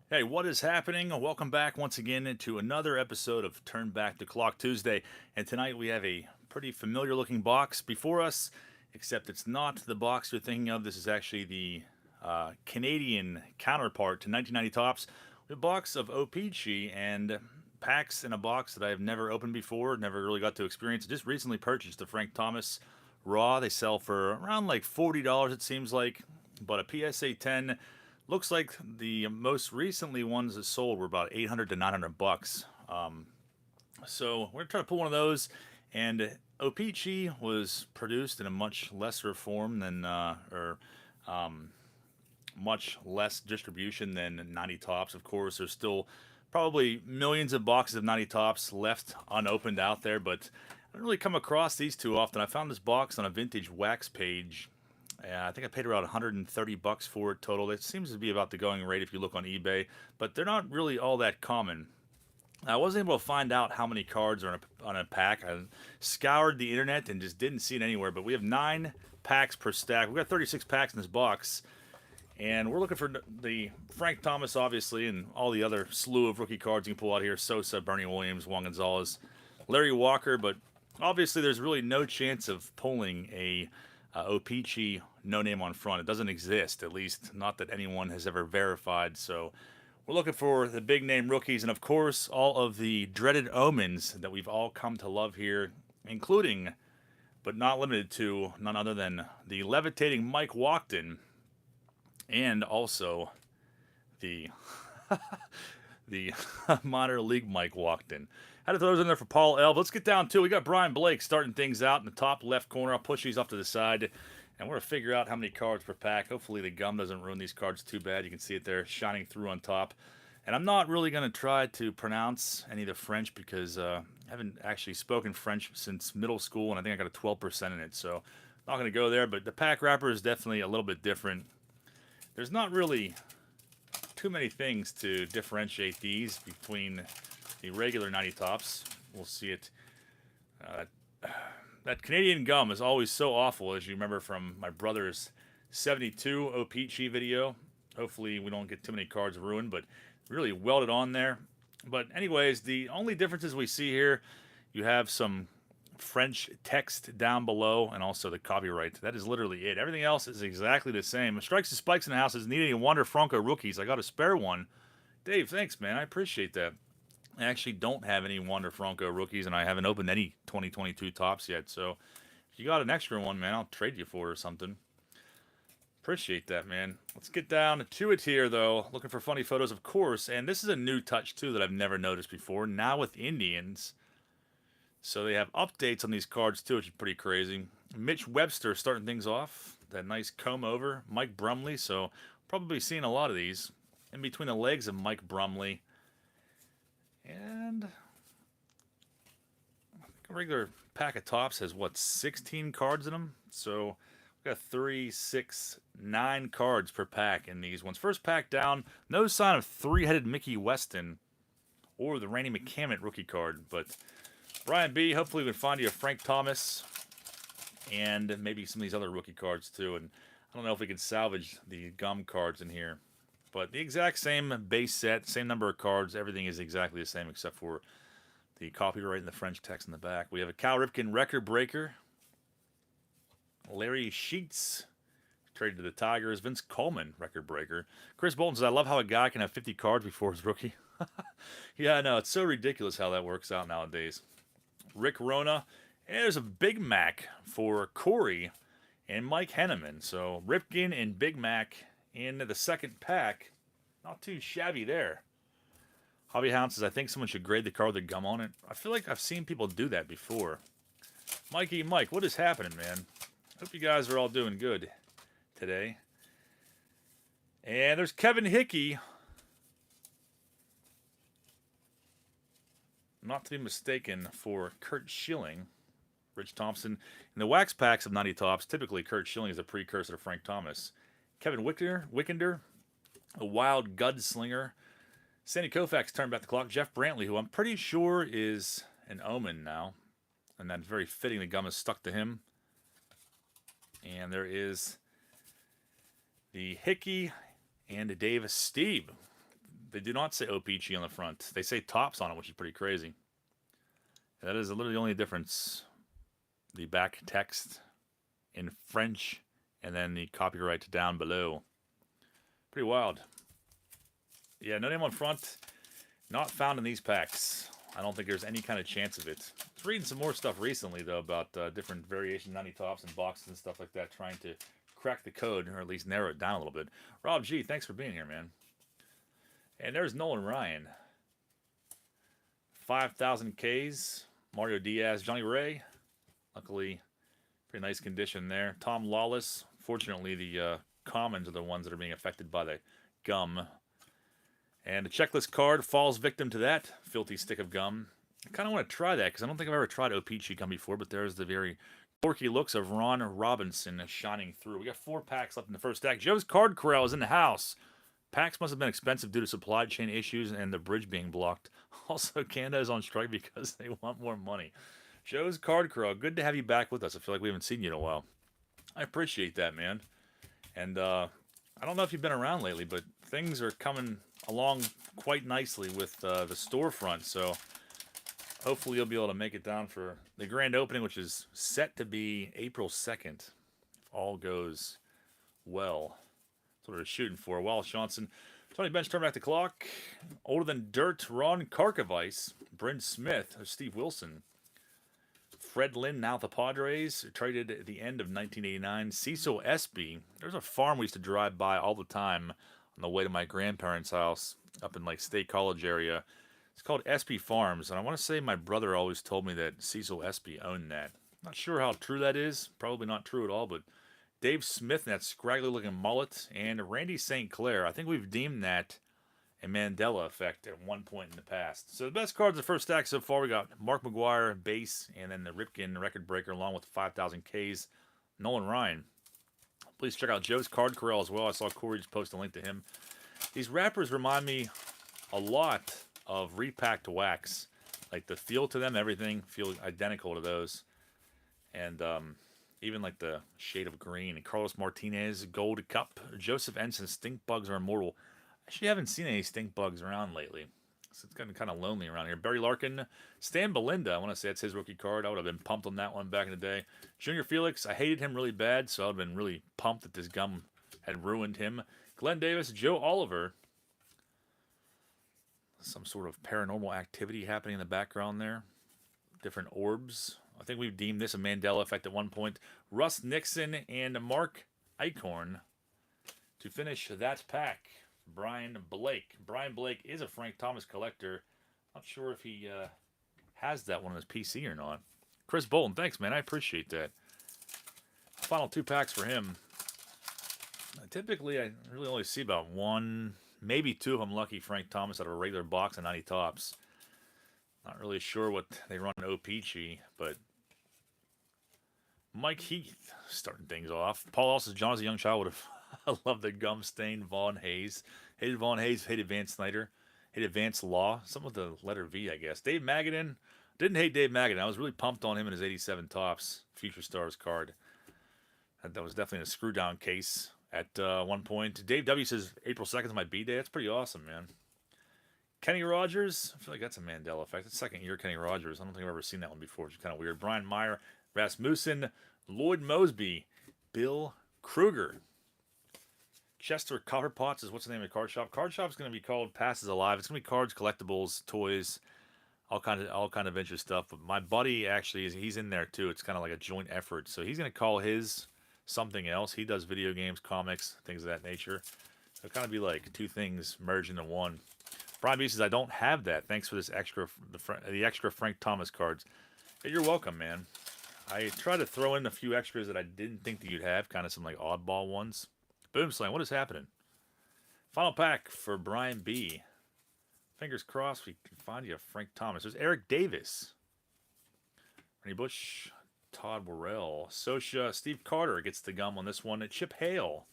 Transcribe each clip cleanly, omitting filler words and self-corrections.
Hey, what is happening? Welcome back once again to another episode of Turn Back the Clock Tuesday. And tonight we have a pretty familiar looking box before us, except it's not the box you're thinking of. This is actually the Canadian counterpart to 1990 Tops. We have a box of o-pee-chee and packs in a box that I have never opened before, never really got to experience. Just recently purchased the Frank Thomas Raw. They sell for around like $40, it seems like. But a PSA 10 looks like the most recently ones that sold were about 800 to 900 bucks. So we're gonna try to pull one of those. And o-pee-chee was produced in a much lesser form than, or much less distribution than 90 Tops. Of course, there's still probably millions of boxes of 90 Tops left unopened out there, but I don't really come across these too often. I found this box on a vintage wax page. I think I paid around 130 bucks for it total. It seems to be about the going rate if you look on eBay, but they're not really all that common. I wasn't able to find out how many cards are on a pack. I scoured the internet and just didn't see it anywhere, but we have 9 packs per stack. We've got 36 packs in this box, and we're looking for the Frank Thomas, obviously, and all the other slew of rookie cards you can pull out here. Sosa, Bernie Williams, Juan Gonzalez, Larry Walker, but obviously there's really no chance of pulling a o-pee-chee no name on front. It doesn't exist, at least not that anyone has ever verified. So we're looking for the big name rookies, and of course all of the dreaded omens that we've all come to love here, including but not limited to none other than the levitating Mike Walkton, and also the the minor league Mike Walkton. Had to throw those in there for Paul L. Let's get down to it. We got Brian Blake starting things out in the top left corner. I'll push these off to the side, and we're going to figure out how many cards per pack. Hopefully the gum doesn't ruin these cards too bad. You can see it there shining through on top. And I'm not really going to try to pronounce any of the French because I haven't actually spoken French since middle school, and I think I got a 12% in it. So not going to go there, but the pack wrapper is definitely a little bit different. There's not really too many things to differentiate these between the regular 90 Tops. We'll see it. That Canadian gum is always so awful, as you remember from my brother's 72 o-pee-chee video. Hopefully we don't get too many cards ruined, but really welded on there. But anyways, the only differences we see here, you have some French text down below and also the copyright. That is literally it. Everything else is exactly the same. Strikes and Spikes in the house says, need any Wander Franco rookies? I got a spare one. Dave, thanks, man. I appreciate that. I actually don't have any Wander Franco rookies, and I haven't opened any 2022 Tops yet. So if you got an extra one, man, I'll trade you for it or something. Appreciate that, man. Let's get down to it here, though. Looking for funny photos, of course. And this is a new touch, too, that I've never noticed before. Now with Indians. So they have updates on these cards, too, which is pretty crazy. Mitch Webster starting things off. That nice comb over. Mike Brumley. So probably seeing a lot of these. In between the legs of Mike Brumley. And I think a regular pack of Tops has, what, 16 cards in them? So we got 3, 6, 9 cards per pack in these ones. First pack down, no sign of three-headed Mickey Weston or the Randy McCammett rookie card. But Brian B, hopefully we can find you a Frank Thomas and maybe some of these other rookie cards too. And I don't know if we can salvage the gum cards in here. But the exact same base set, same number of cards. Everything is exactly the same except for the copyright and the French text in the back. We have a Cal Ripken record breaker. Larry Sheets, traded to the Tigers. Vince Coleman, record breaker. Chris Bolton says, I love how a guy can have 50 cards before his rookie. Yeah, I know. It's so ridiculous how that works out nowadays. Rick Rona. And there's a Big Mac for Corey and Mike Henneman. So Ripken and Big Mac in the second pack. Not too shabby there. Hobby Hound says, I think someone should grade the card with the gum on it. I feel like I've seen people do that before. Mikey Mike, what is happening, man? Hope you guys are all doing good today. And there's Kevin Hickey. Not to be mistaken for Kurt Schilling. Rich Thompson. In the wax packs of 90 Tops, typically Kurt Schilling is a precursor to Frank Thomas. Kevin Wickender, a wild gunslinger. Sandy Koufax turned back the clock. Jeff Brantley, who I'm pretty sure is an omen now. And that's very fitting. The gum is stuck to him. And there is the Hickey and Dave Steve. They do not say o-pee-chee on the front. They say Topps on it, which is pretty crazy. That is literally the only difference. The back text in French, and then the copyright down below. Pretty wild. Yeah, no name on front. Not found in these packs. I don't think there's any kind of chance of it. I was reading some more stuff recently, though, about different variation 90 tops and boxes and stuff like that, trying to crack the code, or at least narrow it down a little bit. Rob G, thanks for being here, man. And there's Nolan Ryan. 5,000 Ks. Mario Diaz, Johnny Ray. Luckily, pretty nice condition there. Tom Lawless. Fortunately, the commons are the ones that are being affected by the gum. And the checklist card falls victim to that filthy stick of gum. I kind of want to try that because I don't think I've ever tried o-pee-chee gum before, but there's the very dorky looks of Ron Robinson shining through. We got 4 packs left in the first stack. Joe's Card Corral is in the house. Packs must have been expensive due to supply chain issues and the bridge being blocked. Also, Canada is on strike because they want more money. Joe's Card Corral, good to have you back with us. I feel like we haven't seen you in a while. I appreciate that, man. And I don't know if you've been around lately, but things are coming along quite nicely with the storefront. So hopefully you'll be able to make it down for the grand opening, which is set to be April 2nd. If all goes well. That's what we're shooting for. Wallace Johnson. Tony Bench, turn back the clock. Older than dirt, Ron Karkovice. Bryn Smith. Steve Wilson. Fred Lynn, now the Padres. Traded at the end of 1989. Cecil Espy. There's a farm we used to drive by all the time on the way to my grandparents' house up in like State College area. It's called Espy Farms. And I want to say my brother always told me that Cecil Espy owned that. Not sure how true that is. Probably not true at all, but Dave Smith and that scraggly looking mullet, and Randy St. Clair. I think we've deemed that a Mandela effect at one point in the past. So the best cards in the first stack so far, we got Mark McGwire, base, and then the Ripken record breaker along with 5,000 Ks, Nolan Ryan. Please check out Joe's Card Corral as well. I saw Corey just post a link to him. These wrappers remind me a lot of repacked wax. Like the feel to them, everything feels identical to those. And even like the shade of green. And Carlos Martinez, Gold Cup. Joseph Ensign, Stink Bugs are immortal. Actually, haven't seen any stink bugs around lately. So it's gotten kind of lonely around here. Barry Larkin, Stan Belinda. I want to say that's his rookie card. I would have been pumped on that one back in the day. Junior Felix, I hated him really bad, so I would have been really pumped that this gum had ruined him. Glenn Davis, Joe Oliver. Some sort of paranormal activity happening in the background there. Different orbs. I think we've deemed this a Mandela effect at one point. Russ Nixon and Mark Eichhorn to finish that pack. Brian Blake. Brian Blake is a Frank Thomas collector. Not sure if he has that one on his PC or not. Chris Bolton, thanks, man. I appreciate that. Final 2 packs for him. Typically, I really only see about 1, maybe 2 if I'm lucky, Frank Thomas out of a regular box of 90 tops. Not really sure what they run o-pee-chee, but Mike Heath starting things off. Paul also, John as a young child would have I love the gum stain. Vaughn Hayes. Hated Vaughn Hayes, hated Vance Snyder. Hated Vance Law. Something with the letter V, I guess. Dave Magadan. Didn't hate Dave Magadan. I was really pumped on him in his 87 Topps Future Stars card. That was definitely a screw down case at one point. Dave W says April 2nd is my B-Day. That's pretty awesome, man. Kenny Rogers. I feel like that's a Mandela effect. It's second year Kenny Rogers. I don't think I've ever seen that one before, which is kind of weird. Brian Meyer, Rasmussen, Lloyd Mosby, Bill Kruger. Chester Copperpots is what's the name of the card shop. Card shop's going to be called Passes Alive. It's going to be cards, collectibles, toys, all kind of vintage stuff. But my buddy actually he's in there too. It's kind of like a joint effort. So he's going to call his something else. He does video games, comics, things of that nature. So it'll kind of be like 2 things merged into one. Brian B says I don't have that. Thanks for this extra the extra Frank Thomas cards. Hey, you're welcome, man. I try to throw in a few extras that I didn't think that you'd have, kind of some like oddball ones. Boom Slam, what is happening? Final pack for Brian B. Fingers crossed we can find you a Frank Thomas. There's Eric Davis. Ernie Bush. Todd Worrell. Sosha. Steve Carter gets the gum on this one. Chip Hale.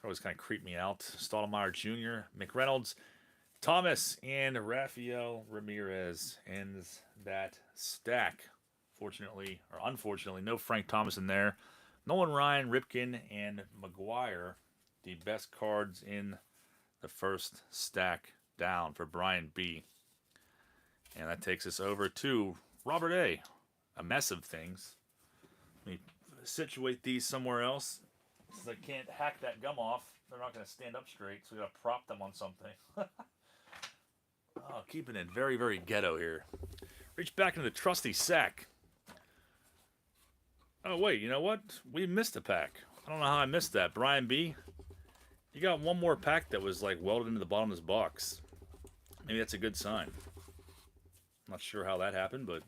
Always kind of creeped me out. Stottlemyre Jr. McReynolds. Thomas and Rafael Ramirez ends that stack. Fortunately, or unfortunately, no Frank Thomas in there. Nolan Ryan, Ripken, and McGwire, the best cards in the first stack down for Brian B. And that takes us over to Robert A. A mess of things. Let me situate these somewhere else, since I can't hack that gum off. They're not going to stand up straight, so we got to prop them on something. Oh, keeping it very, very ghetto here. Reach back into the trusty sack. Oh, wait, you know what? We missed a pack. I don't know how I missed that. Brian B., you got one more pack that was, like, welded into the bottom of this box. Maybe that's a good sign. I'm not sure how that happened, but...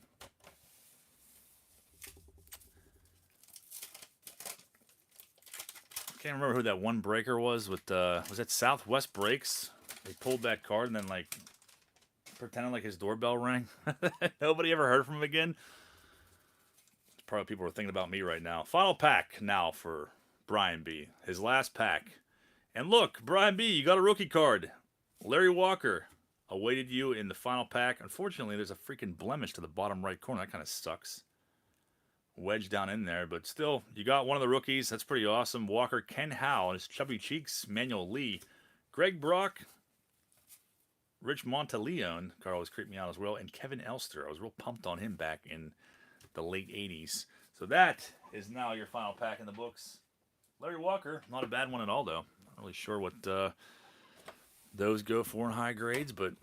I can't remember who that one breaker was with, was that Southwest Breaks? They pulled that card and then, like, pretended like his doorbell rang. Nobody ever heard from him again. Probably people are thinking about me right now. Final pack now for Brian B. His last pack. And look, Brian B., you got a rookie card. Larry Walker awaited you in the final pack. Unfortunately, there's a freaking blemish to the bottom right corner. That kind of sucks. Wedged down in there, but still, you got one of the rookies. That's pretty awesome. Walker, Ken Howe, and his chubby cheeks, Manuel Lee, Greg Brock, Rich Monteleone. Carl always creeped me out as well, and Kevin Elster. I was real pumped on him back in the late 80s. So that is now your final pack in the books. Larry Walker, not a bad one at all, though. Not really sure what those go for in high grades, but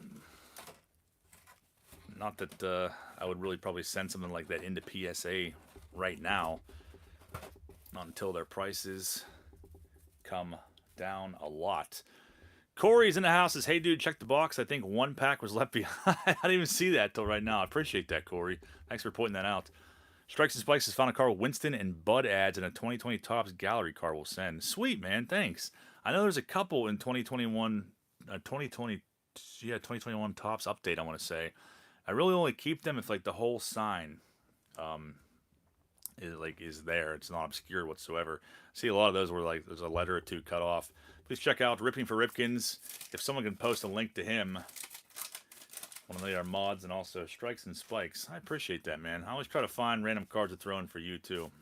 not that I would really probably send something like that into PSA right now. Not until their prices come down a lot. Corey's in the house. Says, hey, dude, check the box. I think one pack was left behind. I didn't even see that till right now. I appreciate that, Corey. Thanks for pointing that out. Strikes and Spikes has found a card with Winston and Bud ads and a 2020 Topps gallery card will send. Sweet, man. Thanks. I know there's a couple in 2021, 2021 Topps update, I want to say. I really only keep them if, like, the whole sign is there. It's not obscured whatsoever. I see a lot of those where, like, there's a letter or two cut off. Please check out Ripping for Ripkins. If someone can post a link to him, one of our mods, and also Strikes and Spikes. I appreciate that, man. I always try to find random cards to throw in for you, too.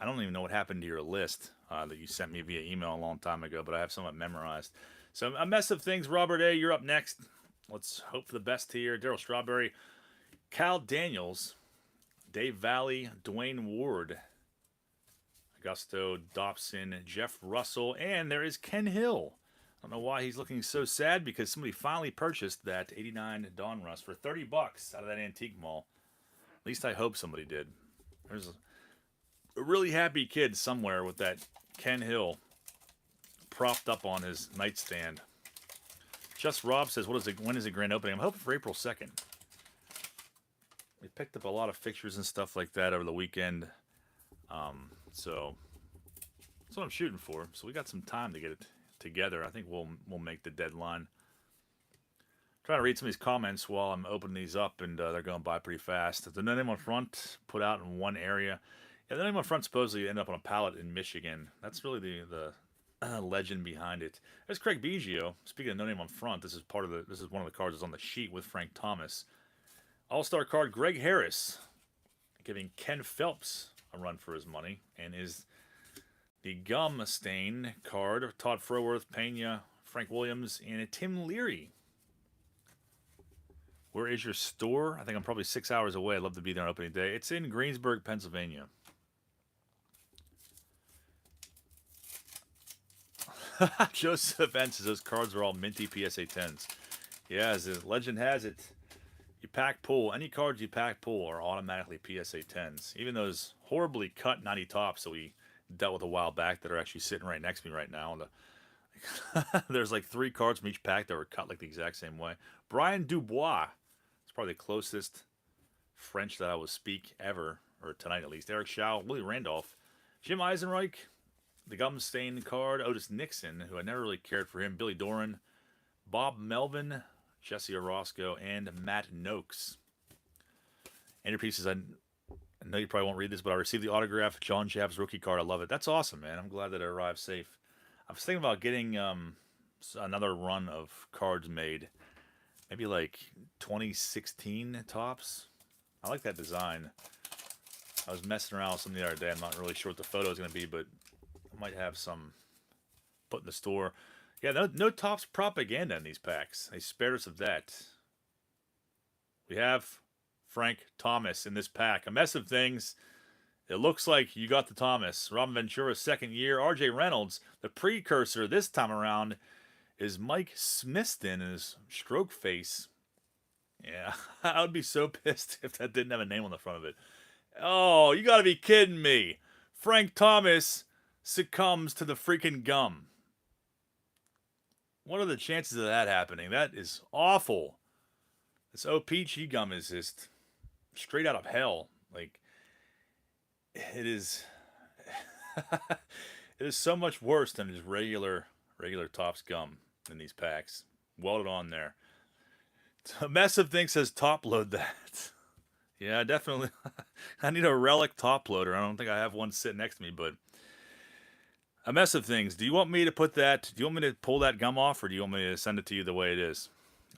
I don't even know what happened to your list that you sent me via email a long time ago, but I have some of it memorized. So, a mess of things. Robert A., you're up next. Let's hope for the best here. Daryl Strawberry, Cal Daniels, Dave Valley, Dwayne Ward, Augusto Dobson, Jeff Russell, and there is Ken Hill. I don't know why he's looking so sad, because somebody finally purchased that 89 Donruss for $30 out of that antique mall. At least I hope somebody did. There's a really happy kid somewhere with that Ken Hill propped up on his nightstand. Just Rob says, when is the grand opening? I'm hoping for April 2nd. We picked up a lot of fixtures and stuff like that over the weekend. So that's what I'm shooting for. So we got some time to get it together. I think we'll make the deadline. Trying to read some of these comments while I'm opening these up, and they're going by pretty fast. The No Name on Front put out in one area. Yeah, the No Name on Front supposedly ended up on a pallet in Michigan. That's really the legend behind it. There's Craig Biggio. Speaking of No Name on Front, this is one of the cards that's on the sheet with Frank Thomas. All-star card Greg Harris, giving Ken Phelps a run for his money, and is the gum stain card of Todd Froworth, Pena, Frank Williams, and a Tim Leary. Where is your store? I think I'm probably 6 hours away. I'd love to be there on opening day. It's in Greensburg, Pennsylvania. Joseph N says those cards are all minty PSA 10s. Yeah, as the legend has it, you pack pull. Any cards you pack pull are automatically PSA 10s. Even those horribly cut 90 tops that we dealt with a while back that are actually sitting right next to me right now. There's like 3 cards from each pack that were cut like the exact same way. Brian Dubois. It's probably the closest French that I will speak ever, or tonight at least. Eric Shaw, Willie Randolph, Jim Eisenreich, the gum stain card, Otis Nixon, who I never really cared for him, Billy Doran, Bob Melvin, Jesse Orozco, and Matt Noakes. Andrew P says, I know you probably won't read this, but I received the autograph John Jab's rookie card. I love it. That's awesome, man. I'm glad that it arrived safe. I was thinking about getting another run of cards made. Maybe like 2016 tops. I like that design. I was messing around with some the other day. I'm not really sure what the photo is going to be, but I might have some put in the store. Yeah, no Topps propaganda in these packs. They spared us of that. We have Frank Thomas in this pack. A mess of things. It looks like you got the Thomas. Robin Ventura's second year. R.J. Reynolds, the precursor this time around, is Mike Smithston in his stroke face. Yeah, I would be so pissed if that didn't have a name on the front of it. Oh, you gotta be kidding me. Frank Thomas succumbs to the freaking gum. What are the chances of that happening? That is awful. This o-pee-chee gum is just straight out of hell. Like, it is... it is so much worse than just regular Topps gum in these packs. Welded on there. A mess of things says top load that. Yeah, definitely. I need a relic top loader. I don't think I have one sitting next to me, but a mess of things. Do you want me to put that? Do you want me to pull that gum off, or do you want me to send it to you the way it is?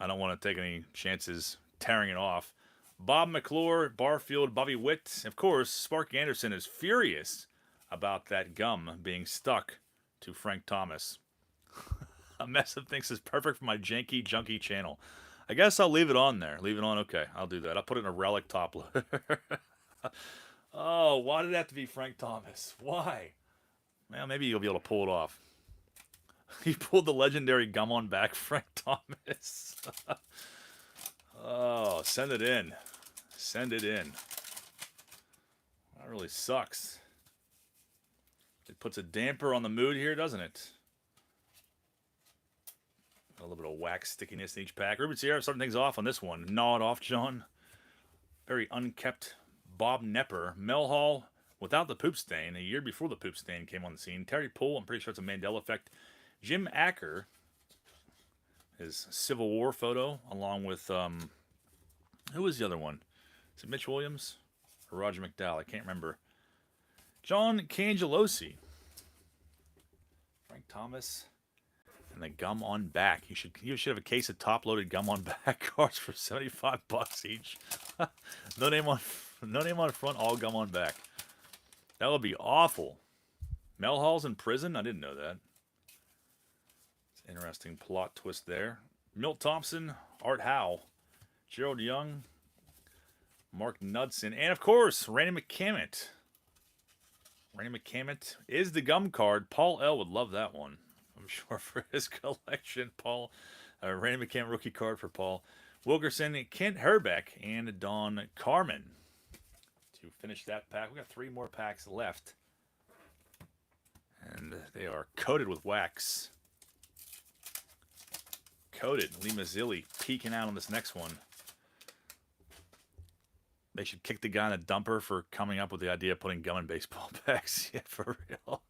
I don't want to take any chances tearing it off. Bob McClure, Barfield, Bobby Witt. Of course, Sparky Anderson is furious about that gum being stuck to Frank Thomas. A mess of things is perfect for my janky, junky channel. I guess I'll leave it on there. Leave it on. Okay, I'll do that. I'll put it in a relic top loader. Oh, why did it have to be Frank Thomas? Why? Well, maybe you'll be able to pull it off. He pulled the legendary gum on back, Frank Thomas. Oh, send it in. Send it in. That really sucks. It puts a damper on the mood here, doesn't it? A little bit of wax stickiness in each pack. Ruben Sierra starting things off on this one. Gnaw it off, John. Very unkept Bob Nepper. Mel Hall without the poop stain. A year before the poop stain came on the scene. Terry Poole, I'm pretty sure it's a Mandela Effect. Jim Acker, his Civil War photo, along with, who was the other one? Is it Mitch Williams or Roger McDowell? I can't remember. John Cangelosi. Frank Thomas. And the gum on back. You should have a case of top-loaded gum on back cards for $75 each. No name on front, all gum on back. That would be awful. Mel Hall's in prison? I didn't know that. It's an interesting plot twist there. Milt Thompson, Art Howe, Gerald Young, Mark Knudsen, and of course, Randy McCammett. Randy McCammett is the gum card. Paul L. would love that one. I'm sure for his collection. Paul, Randy McCammett rookie card for Paul Wilkerson, Kent Herbeck, and Don Carmen. To finish that pack, we got 3 more packs left. And they are coated with wax. Coated. Lee Mazzilli peeking out on this next one. They should kick the guy in the dumper for coming up with the idea of putting gum in baseball packs. Yeah, for real.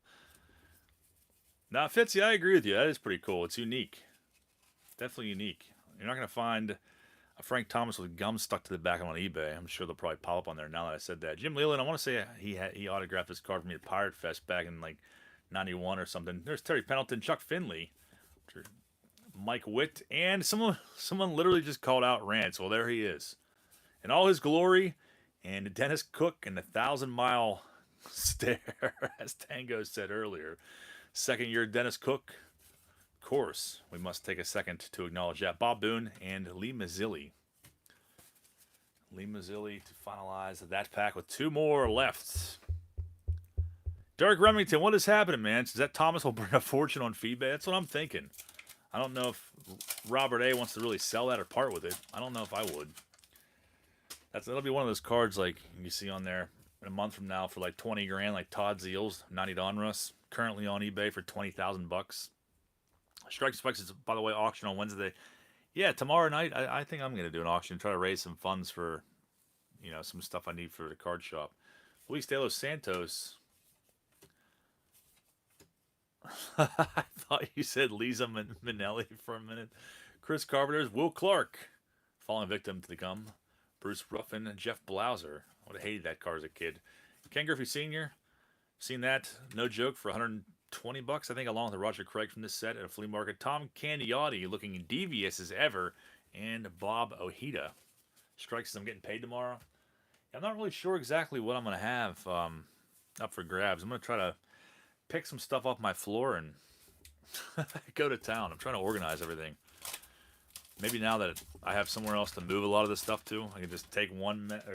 Now, Fitzy, I agree with you. That is pretty cool. It's unique. Definitely unique. You're not going to find a Frank Thomas with gum stuck to the back on eBay. I'm sure they'll probably pop up on there now that I said that. Jim Leland, I want to say he autographed this card for me at Pirate Fest back in like 91 or something. There's Terry Pendleton, Chuck Finley, Mike Witt, and someone literally just called out Rance. Well, there he is. In all his glory, and Dennis Cook and the 1,000-mile stare, as Tango said earlier. Second year Dennis Cook. Of course, we must take a second to acknowledge that. Bob Boone and Lee Mazzilli. Lee Mazzilli to finalize that pack with 2 more left. Derek Remington, what is happening, man? Says that Thomas will bring a fortune on feedback. That's what I'm thinking. I don't know if Robert A. wants to really sell that or part with it. I don't know if I would. That'll be one of those cards like you see on there in a month from now for like 20 grand, like Todd Zeals, 90 Donruss, currently on eBay for $20,000. Strike Specs is, by the way, auction on Wednesday. Yeah, tomorrow night, I think I'm going to do an auction, try to raise some funds for, some stuff I need for the card shop. Luis De Los Santos. I thought you said Lisa Minnelli for a minute. Chris Carpenter's Will Clark, falling victim to the gum. Bruce Ruffin and Jeff Blauser. I would have hated that card as a kid. Ken Griffey Sr. Seen that, no joke, for $120, I think, along with Roger Craig from this set at a flea market. Tom Candiotti looking devious as ever. And Bob Ojeda. Strikes I'm getting paid tomorrow. I'm not really sure exactly what I'm going to have up for grabs. I'm going to try to pick some stuff off my floor and Go to town. I'm trying to organize everything. Maybe now that I have somewhere else to move a lot of this stuff to, I can just take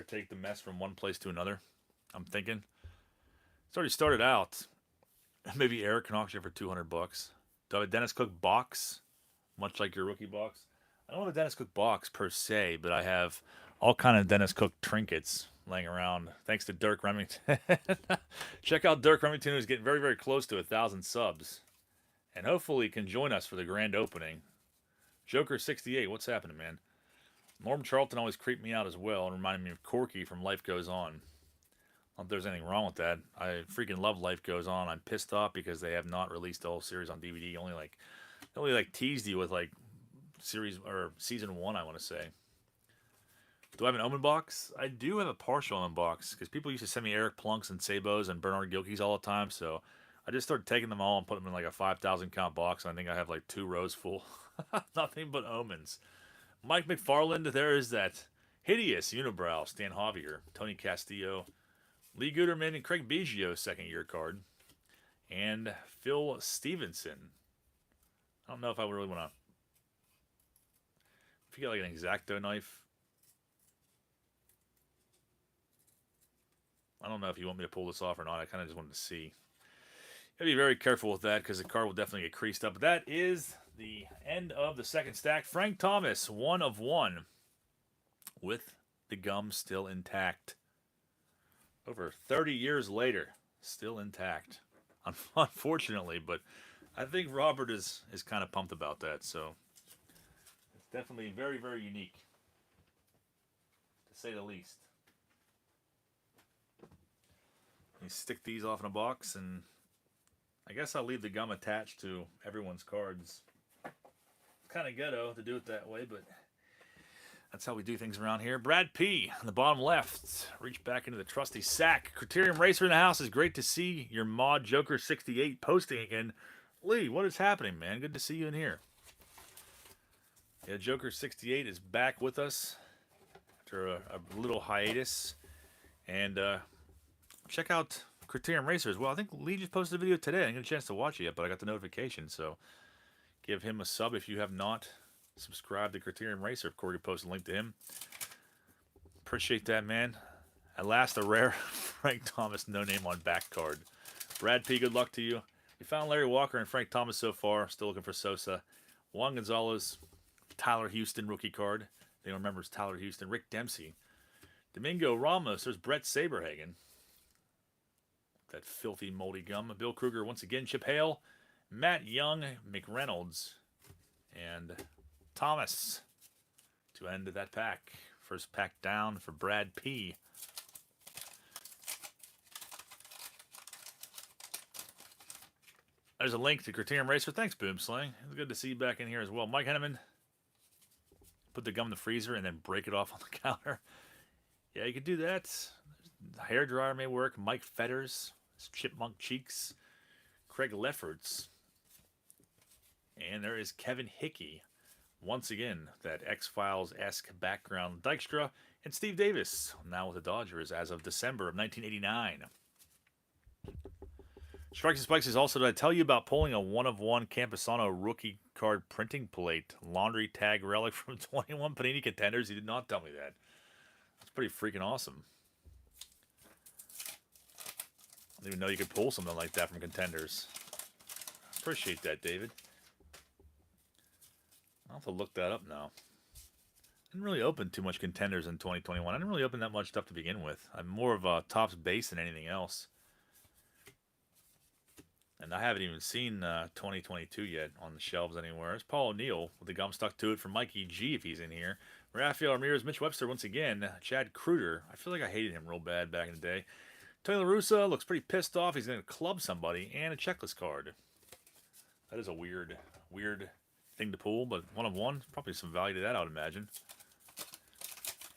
take the mess from one place to another. I'm thinking. It's already started out. Maybe Eric can auction it for $200. Do I have a Dennis Cook box? Much like your rookie box. I don't have a Dennis Cook box per se, but I have all kind of Dennis Cook trinkets laying around. Thanks to Dirk Remington. Check out Dirk Remington, who's getting very, very close to 1,000 subs, and hopefully can join us for the grand opening. Joker 68, what's happening, man? Norm Charlton always creeped me out as well and reminded me of Corky from Life Goes On. I don't know if there's anything wrong with that. I freaking love Life Goes On. I'm pissed off because they have not released the whole series on DVD. Only like teased you with like series or season 1, I want to say. Do I have an Omen box? I do have a partial Omen box because people used to send me Eric Plunks and Sabos and Bernard Gilkeys all the time. So I just started taking them all and putting them in like a 5,000 count box. And I think I have like 2 rows full. Nothing but Omens. Mike McFarland, there is that hideous unibrow. Stan Javier, Tony Castillo, Lee Guterman, and Craig Biggio second year card. And Phil Stevenson. I don't know if I really want to. If you got like an X-Acto knife. I don't know if you want me to pull this off or not. I kind of just wanted to see. Gotta be very careful with that because the card will definitely get creased up. But that is the end of the second stack. Frank Thomas, 1 of 1, with the gum still intact. Over 30 years later, still intact. Unfortunately, but I think Robert is kind of pumped about that. So it's definitely very, very unique, to say the least. You stick these off in a box, and I guess I'll leave the gum attached to everyone's cards. Kind of ghetto to do it that way, but that's how we do things around here. Brad P. on the bottom left. Reach back into the trusty sack. Criterium Racer in the house. Is great to see your mod Joker 68 posting again. Lee, what is happening, man? Good to see you in here. Yeah, Joker 68 is back with us after a little hiatus. And check out Criterium Racer as well. I think Lee just posted a video today. I didn't get a chance to watch it yet, but I got the notification, so give him a sub if you have not subscribed to Criterium Racer. Of course, you post a link to him. Appreciate that, man. At last, a rare Frank Thomas no-name on back card. Brad P., good luck to you. We found Larry Walker and Frank Thomas so far. Still looking for Sosa. Juan Gonzalez, Tyler Houston rookie card. They don't remember it's Tyler Houston. Rick Dempsey. Domingo Ramos. There's Brett Saberhagen. That filthy, moldy gum. Bill Kruger once again. Chip Hale. Matt Young. McReynolds. And Thomas to end that pack. First pack down for Brad P. There's a link to Criterium Racer. Thanks, Boomslang. It's good to see you back in here as well. Mike Henneman. Put the gum in the freezer and then break it off on the counter. Yeah, you could do that. The hair dryer may work. Mike Fetters. Chipmunk Cheeks. Craig Lefferts. And there is Kevin Hickey. Once again, that X-Files-esque background. Dykstra and Steve Davis. Now with the Dodgers as of December of 1989. Strikes and Spikes is also, did I tell you about pulling a 1-of-1 Camposano rookie card printing plate laundry tag relic from 21 Panini Contenders? He did not tell me that. That's pretty freaking awesome. I didn't even know you could pull something like that from Contenders. Appreciate that, David. I'll have to look that up now. I didn't really open too much Contenders in 2021. I didn't really open that much stuff to begin with. I'm more of a Topps base than anything else. And I haven't even seen 2022 yet on the shelves anywhere. It's Paul O'Neill with the gum stuck to it for Mikey G if he's in here. Rafael Ramirez, Mitch Webster once again. Chad Kruger. I feel like I hated him real bad back in the day. Tony La Russa looks pretty pissed off. He's going to club somebody. And a checklist card. That is a weird thing to pull, but 1-of-1. Probably some value to that, I would imagine.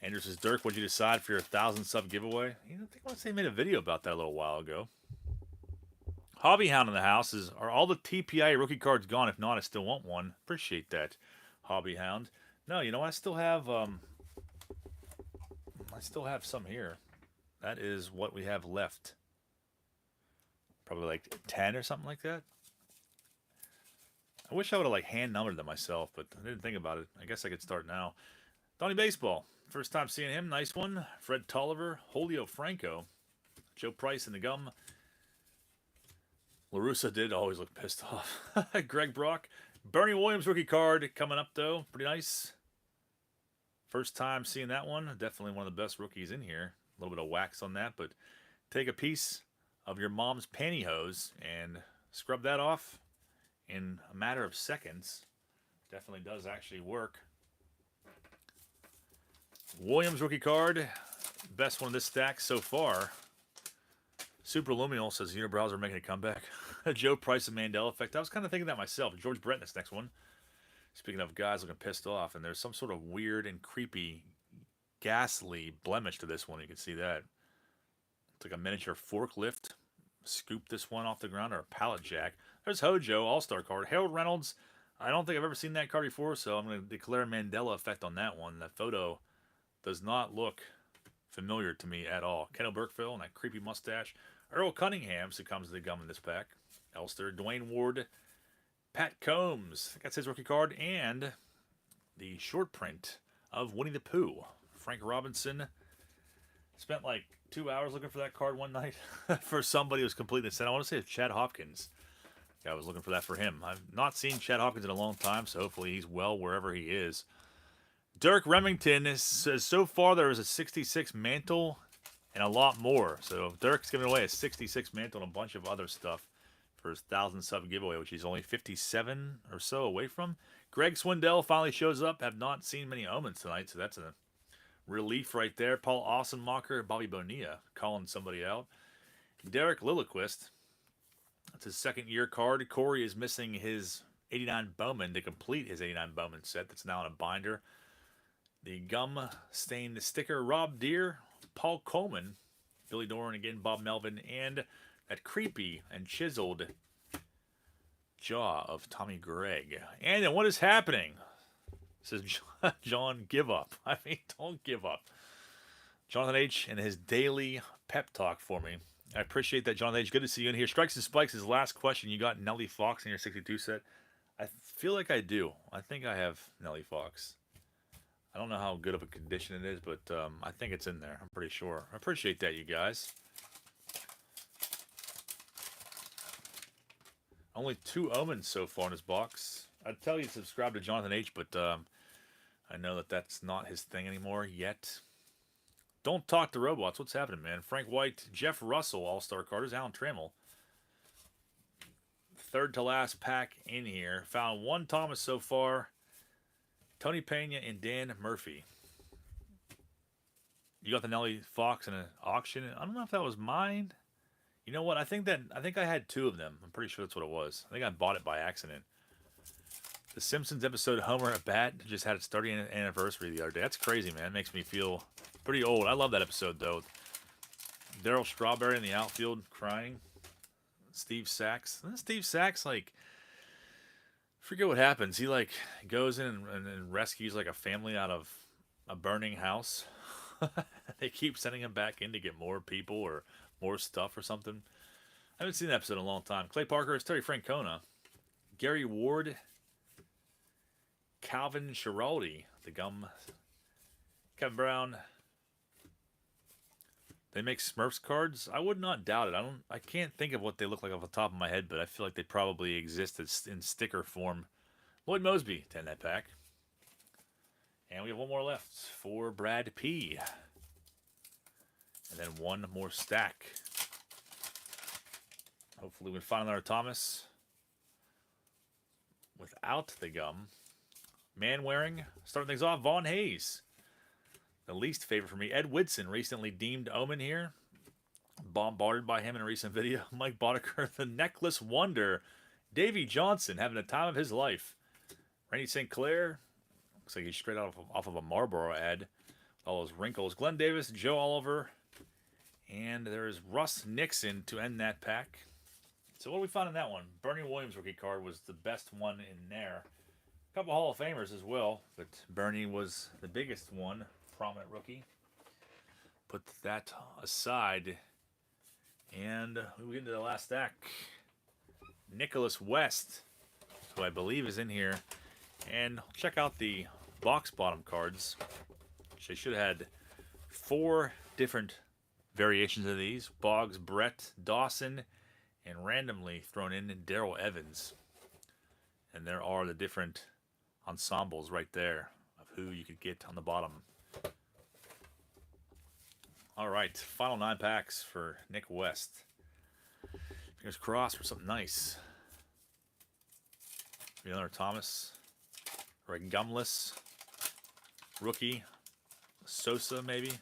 Andrew says, Dirk, what'd you decide for your 1,000 sub giveaway? I think I want to say I made a video about that a little while ago. Hobby Hound in the house is, are all the TPI rookie cards gone? If not, I still want one. Appreciate that, Hobby Hound. No, you know, I still have some here. That is what we have left. Probably like 10 or something like that. I wish I would have like hand numbered them myself, but I didn't think about it. I guess I could start now. Donnie Baseball. First time seeing him. Nice one. Fred Tolliver. Julio Franco. Joe Price in the gum. LaRussa did always look pissed off. Greg Brock. Bernie Williams rookie card coming up, though. Pretty nice. First time seeing that one. Definitely one of the best rookies in here. A little bit of wax on that, but take a piece of your mom's pantyhose and scrub that off in a matter of seconds. Definitely does actually work. Williams rookie card. Best one of this stack so far. Superluminal says Unibrows are making a comeback. Joe Price and Mandela Effect. I was kind of thinking that myself. George Brett in this next one. Speaking of guys looking pissed off, and there's some sort of weird and creepy, ghastly blemish to this one. You can see that. It's like a miniature forklift. Scoop this one off the ground, or a pallet jack. There's Hojo, All-Star card. Harold Reynolds. I don't think I've ever seen that card before, so I'm going to declare Mandela Effect on that one. That photo does not look familiar to me at all. Kendall Burkeville and that creepy mustache. Earl Cunningham succumbs to the gum in this pack. Elster, Dwayne Ward, Pat Combs. I think that's his rookie card. And the short print of Winnie the Pooh. Frank Robinson. Spent like 2 hours looking for that card one night for somebody who was completely set. I want to say it's Chad Hopkins. I was looking for that for him. I've not seen Chad Hopkins in a long time, so hopefully he's well wherever he is. Dirk Remington says, so far there is a 66 mantle and a lot more. So Dirk's giving away a 66 mantle and a bunch of other stuff for his 1,000 sub giveaway, which he's only 57 or so away from. Greg Swindell finally shows up. Have not seen many omens tonight, so that's a relief right there. Paul Ossenmacher, Bobby Bonilla calling somebody out. Derek Lilliquist. That's his second year card. Corey is missing his 89 Bowman to complete his 89 Bowman set that's now in a binder. The gum-stained sticker, Rob Deere, Paul Coleman, Billy Doran again, Bob Melvin, and that creepy and chiseled jaw of Tommy Gregg. And then what is happening? Says John, give up. I mean, don't give up. Jonathan H. and his daily pep talk for me. I appreciate that, Jonathan H. Good to see you in here. Strikes and Spikes, his last question. You got Nellie Fox in your 62 set? I feel like I do. I think I have Nellie Fox. I don't know how good of a condition it is, but I think it's in there. I'm pretty sure. I appreciate that, you guys. Only 2 omens so far in this box. I'd tell you to subscribe to Jonathan H., but I know that that's not his thing anymore yet. Don't talk to robots. What's happening, man? Frank White, Jeff Russell, All-Star Carders, Alan Trammell. Third to last pack in here. Found 1 Thomas so far. Tony Pena and Dan Murphy. You got the Nellie Fox in an auction. I don't know if that was mine. You know what? I think I had 2 of them. I'm pretty sure that's what it was. I think I bought it by accident. The Simpsons episode Homer at Bat just had its 30th anniversary the other day. That's crazy, man. It makes me feel pretty old. I love that episode, though. Daryl Strawberry in the outfield crying. Steve Sachs. Doesn't Steve Sachs, like, forget what happens. He, like, goes in and rescues, like, a family out of a burning house. They keep sending him back in to get more people or more stuff or something. I haven't seen that episode in a long time. Clay Parker is Terry Francona. Gary Ward. Calvin Schiraldi, the gum. Kevin Brown. They make Smurfs cards? I would not doubt it. I can't think of what they look like off the top of my head, but I feel like they probably exist in sticker form. Lloyd Mosby, 10-net pack. And we have 1 more left for Brad P. And then 1 more stack. Hopefully we find another Thomas without the gum. Man wearing, starting things off, Vaughn Hayes. The least favorite for me. Ed Whitson, recently deemed omen here. Bombarded by him in a recent video. Mike Boddicker, the necklace wonder. Davey Johnson, having the time of his life. Randy St. Clair. Looks like he's straight off of a Marlboro ad. All those wrinkles. Glenn Davis, Joe Oliver. And there is Russ Nixon to end that pack. So what do we find in that one? Bernie Williams rookie card was the best one in there. A couple Hall of Famers as well, but Bernie was the biggest one. Prominent rookie. Put that aside. And we get into the last stack. Nicholas West. who I believe is in here. And check out the box bottom cards. They should have had 4 different variations of these. Boggs, Brett, Dawson, and randomly thrown in Darrell Evans. And there are the different ensembles right there of who you could get on the bottom. All right, final 9 packs for Nick West. Fingers crossed for something nice. Another Thomas. Regumless. Rookie. Sosa, maybe.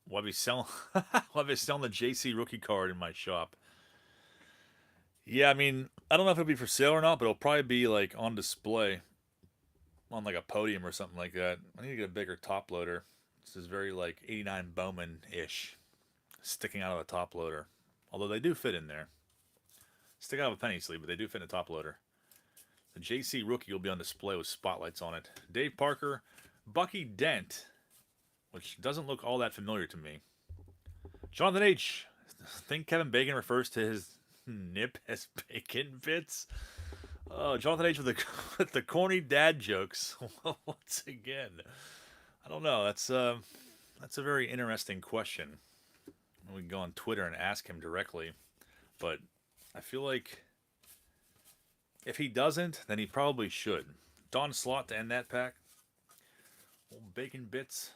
Why be selling the JC rookie card in my shop? Yeah, I mean, I don't know if it'll be for sale or not, but it'll probably be like on display on like a podium or something like that. I need to get a bigger top loader. This is very like 89 Bowman-ish, sticking out of the top loader. Although they do fit in there. Stick out of a penny sleeve, but they do fit in a top loader. The JC rookie will be on display with spotlights on it. Dave Parker, Bucky Dent, which doesn't look all that familiar to me. Jonathan H. I think Kevin Bacon refers to his nip as bacon bits. Oh, Jonathan H. with the corny dad jokes once again. I don't know. That's a very interesting question. We can go on Twitter and ask him directly, but I feel like if he doesn't, then he probably should. Don Slott to end that pack. Old bacon bits.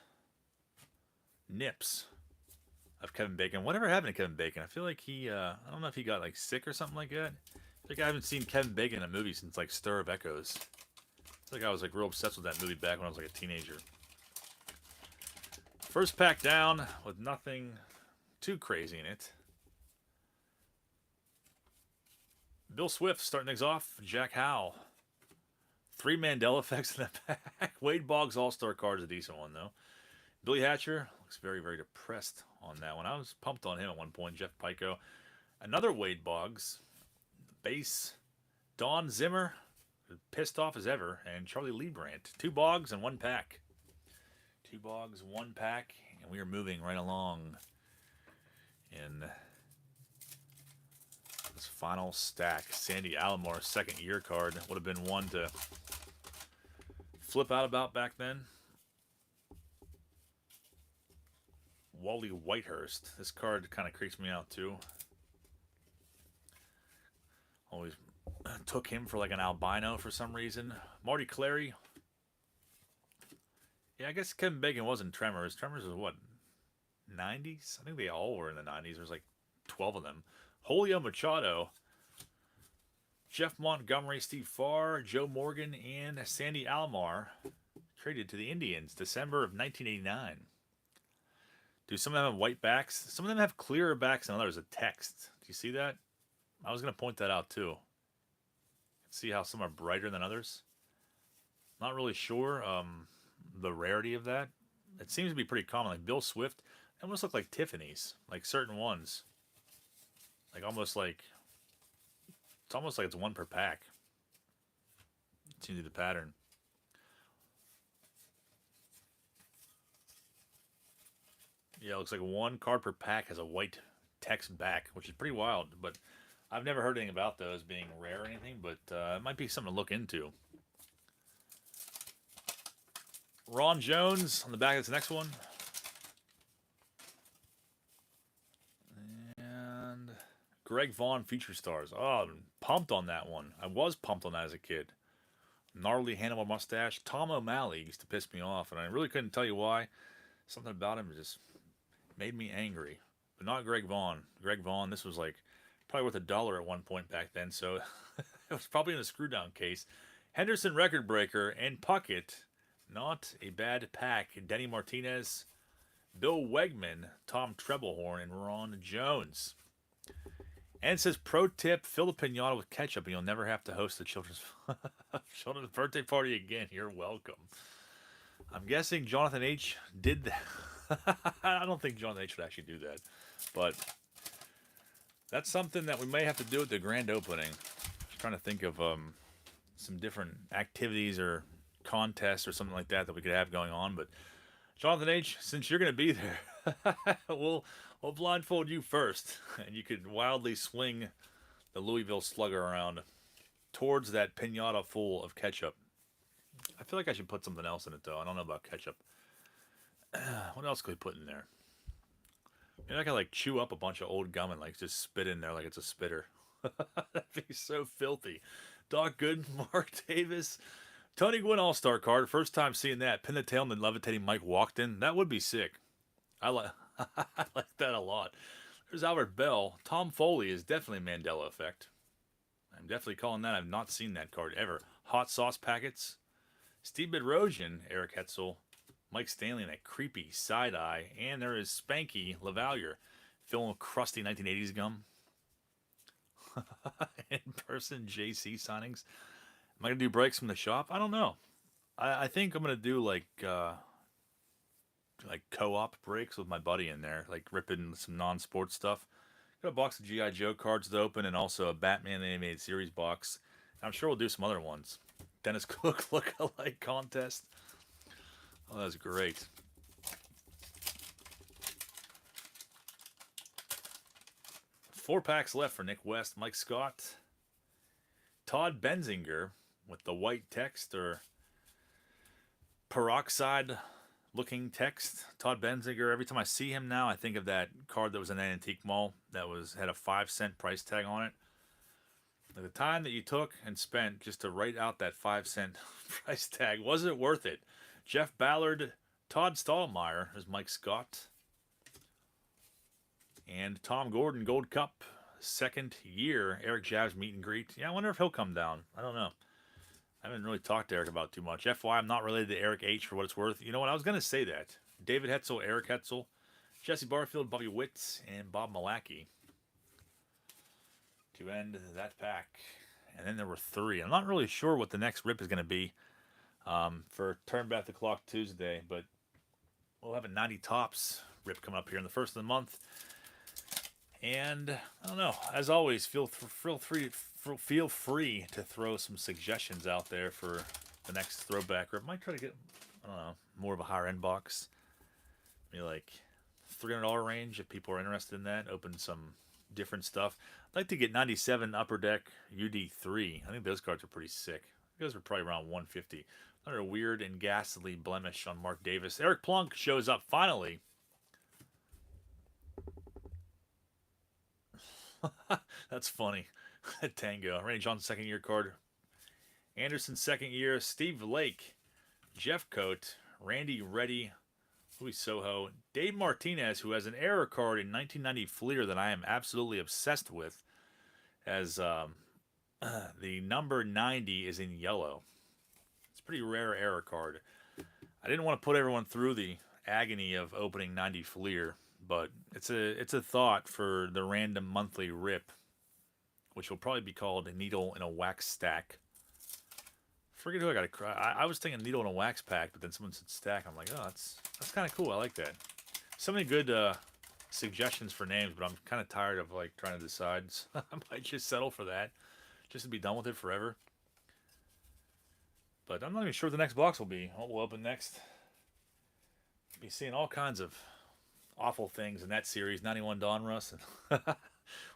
Nips of Kevin Bacon. Whatever happened to Kevin Bacon? I feel like he, I don't know if he got like sick or something like that. I think I haven't seen Kevin Bacon in a movie since like Stir of Echoes. I think I was like real obsessed with that movie back when I was like a teenager. First pack down with nothing too crazy in it. Bill Swift starting things off. Jack Howe. 3 Mandela Effects in the pack. Wade Boggs All-Star card is a decent one, though. Billy Hatcher looks very, very depressed on that one. I was pumped on him at one point. Jeff Pico. Another Wade Boggs. Base. Don Zimmer. Pissed off as ever. And Charlie Liebrandt. 2 Boggs and 1 pack. 2 Boggs, 1 pack. And we are moving right along in this final stack. Sandy Alomar, second year card. Would have been one to flip out about back then. Wally Whitehurst. This card kind of creeps me out too. Always took him for like an albino for some reason. Marty Clary. Yeah, I guess Kevin Bacon wasn't Tremors. Tremors was what? 90s? I think they all were in the 90s. There's like 12 of them. Julio Machado. Jeff Montgomery, Steve Farr, Joe Morgan, and Sandy Alomar. Traded to the Indians December of 1989. Do some of them have white backs? Some of them have clearer backs than others. A text. Do you see that? I was going to point that out too. See how some are brighter than others? Not really sure the rarity of that. It seems to be pretty common. Like Bill Swift, they almost look like Tiffany's. Like certain ones. Like almost like, it's almost like it's 1 per pack. It seems to be the pattern. Yeah, it looks like 1 card per pack has a white text back, which is pretty wild. But I've never heard anything about those being rare or anything, but it might be something to look into. Ron Jones on the back. That's the next one. And Greg Vaughn Feature Stars. Oh, I'm pumped on that one. I was pumped on that as a kid. Gnarly Hannibal mustache. Tom O'Malley used to piss me off, and I really couldn't tell you why. Something about him just made me angry. But not Greg Vaughn. Greg Vaughn, this was like probably worth $1 at one point back then, so it was probably in a screw down case. Henderson Record Breaker and Puckett. Not a bad pack. Denny Martinez, Bill Wegman, Tom Treblehorn, and Ron Jones. And it says, pro tip, fill the pinata with ketchup and you'll never have to host the children's birthday party again. You're welcome. I'm guessing Jonathan H. did that. I don't think Jonathan H. would actually do that. But that's something that we may have to do at the grand opening. Just trying to think of some different activities or contests or something like that we could have going on. But Jonathan H., since you're going to be there, we'll blindfold you first, and you could wildly swing the Louisville Slugger around towards that pinata full of ketchup. I feel like I should put something else in it, though. I don't know about ketchup. What else could we put in there? Maybe I could, like, chew up a bunch of old gum and, like, just spit in there like it's a spitter. That'd be so filthy. Doc Good, Mark Davis, Tony Gwynn All-Star card. First time seeing that. Pin the tail and then levitating Mike walked in. That would be sick. I like I like that a lot. There's Albert Bell. Tom Foley is definitely Mandela Effect. I'm definitely calling that. I've not seen that card ever. Hot Sauce Packets. Steve Bedrosian, Eric Hetzel. Mike Stanley in a creepy side-eye. And there is Spanky LaValliere. Filling crusty 1980s gum. In-person JC signings. Am I going to do breaks from the shop? I don't know. I think I'm going to do like co-op breaks with my buddy in there. Like ripping some non-sports stuff. Got a box of G.I. Joe cards to open and also a Batman Animated Series box. I'm sure we'll do some other ones. Dennis Cook look-alike contest. Oh, that's great. Four packs left for Nick West, Mike Scott, Todd Benzinger with the white text or peroxide looking text. Todd Benzinger, every time I see him now, I think of that card that was in an antique mall that had a 5-cent price tag on it. Like the time that you took and spent just to write out that 5-cent price tag, was it worth it? Jeff Ballard, Todd Stottlemyre is Mike Scott. And Tom Gordon, Gold Cup, second year. Eric Jabs meet and greet. Yeah, I wonder if he'll come down. I don't know. I haven't really talked to Eric about too much. FY, I'm not related to Eric H for what it's worth. You know what? I was going to say that. David Hetzel, Eric Hetzel, Jesse Barfield, Bobby Witt, and Bob Malacky to end that pack. And then there were three. I'm not really sure what the next rip is going to be for Turn Back the Clock Tuesday, but we'll have a 90 Topps rip coming up here in the first of the month. And I don't know. As always, feel free to throw some suggestions out there for the next throwback rip. Might try to get, I don't know, more of a higher end box. Maybe like $300 range if people are interested in that. Open some different stuff. I'd like to get 97 Upper Deck UD3. I think those cards are pretty sick. Those are probably around 150. Another weird and ghastly blemish on Mark Davis. Eric Plunk shows up finally. That's funny. Tango. Randy Johnson, second year card. Anderson, second year. Steve Lake. Jeff Coate. Randy Reddy. Luis Soho. Dave Martinez, who has an error card in 1990 Fleer that I am absolutely obsessed with, as the number 90 is in yellow. It's a pretty rare error card. I didn't want to put everyone through the agony of opening 90 Fleer, but it's a thought for the random monthly rip, which will probably be called a Needle in a Wax Stack. Forget who I got to cry. I was thinking Needle in a Wax Pack, but then someone said Stack. I'm like, oh, that's kind of cool. I like that. So many good suggestions for names, but I'm kind of tired of like trying to decide. So I might just settle for that, just to be done with it forever. But I'm not even sure what the next box will be. What will open next? Be seeing all kinds of awful things in that series. 91 Donruss. We'll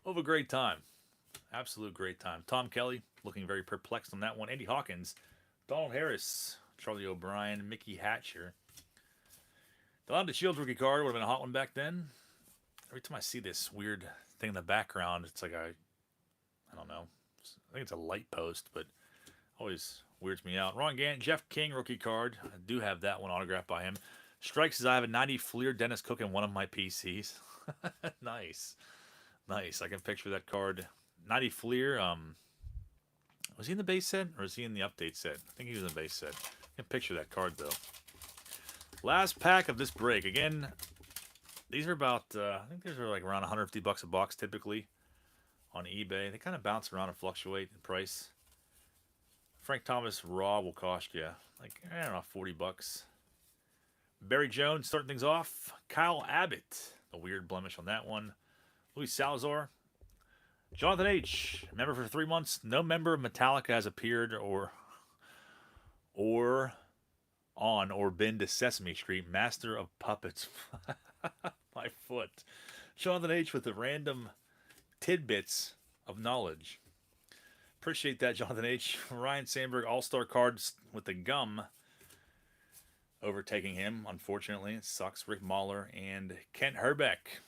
have a great time. Absolute great time. Tom Kelly looking very perplexed on that one. Andy Hawkins, Donald Harris, Charlie O'Brien, Mickey Hatcher. Delonte Shields rookie card would have been a hot one back then. Every time I see this weird thing in the background, it's like I don't know. I think it's a light post, but always weirds me out. Ron Gant, Jeff King rookie card. I do have that one autographed by him. Strike says I have a 90 Fleer Dennis Cook in one of my PCs. Nice. Nice. I can picture that card. 90 Fleer. Was he in the base set or is he in the update set? I think he was in the base set. I can picture that card though. Last pack of this break. Again, these are about, I think these are like around $150 a box typically on eBay. They kind of bounce around and fluctuate in price. Frank Thomas Raw will cost you like, I don't know, $40. Barry Jones starting things off. Kyle Abbott, the weird blemish on that one. Luis Salazar. Jonathan H., member for 3 months. No member of Metallica has appeared or on or been to Sesame Street. Master of Puppets. My foot. Jonathan H. with the random tidbits of knowledge. Appreciate that, Jonathan H. Ryan Sandberg, All-Star cards with the gum overtaking him. Unfortunately, it sucks. Rick Mahler and Kent Herbeck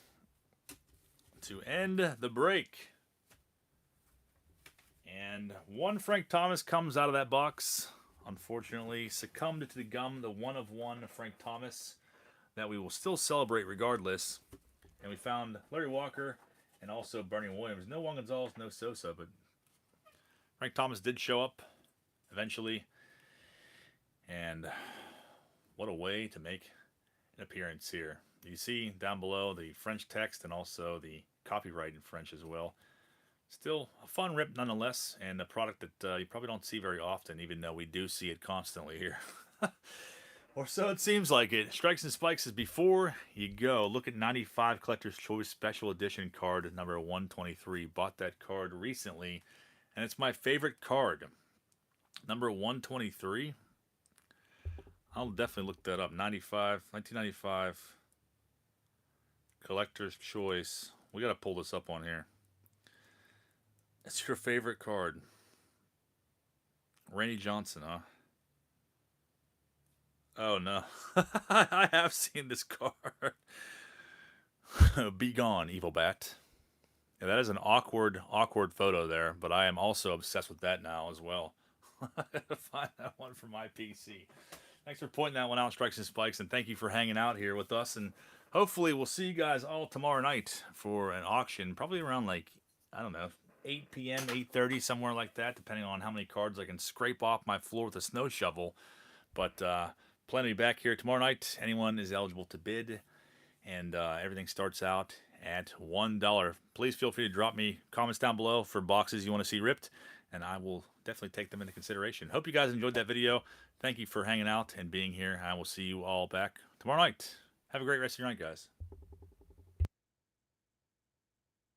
to end the break. And one Frank Thomas comes out of that box. Unfortunately, succumbed to the gum, the 1/1 Frank Thomas that we will still celebrate regardless. And we found Larry Walker and also Bernie Williams. No Juan Gonzalez, no Sosa, but Frank Thomas did show up eventually. And what a way to make an appearance here. You see down below the French text and also the copyright in French as well. Still a fun rip nonetheless, and a product that you probably don't see very often, even though we do see it constantly here. Or so it seems like it. Strikes and Spikes is before you go. Look at 95 Collector's Choice Special Edition card number 123. Bought that card recently, and it's my favorite card. Number 123. I'll definitely look that up. 1995 Collector's Choice. We got to pull this up on here. It's your favorite card. Randy Johnson, huh? Oh, no. I have seen this card. Be gone, Evil Bat. Yeah, that is an awkward photo there, but I am also obsessed with that now as well. I gotta find that one for my PC. Thanks for pointing that one out, Strikes and Spikes, and thank you for hanging out here with us. And hopefully we'll see you guys all tomorrow night for an auction, probably around, like, I don't know, 8 p.m., 8:30, somewhere like that, depending on how many cards I can scrape off my floor with a snow shovel. But plan to be back here tomorrow night. Anyone is eligible to bid, and everything starts out at $1. Please feel free to drop me comments down below for boxes you want to see ripped, and I will definitely take them into consideration. Hope you guys enjoyed that video. Thank you for hanging out and being here. I will see you all back tomorrow night. Have a great rest of your night, guys.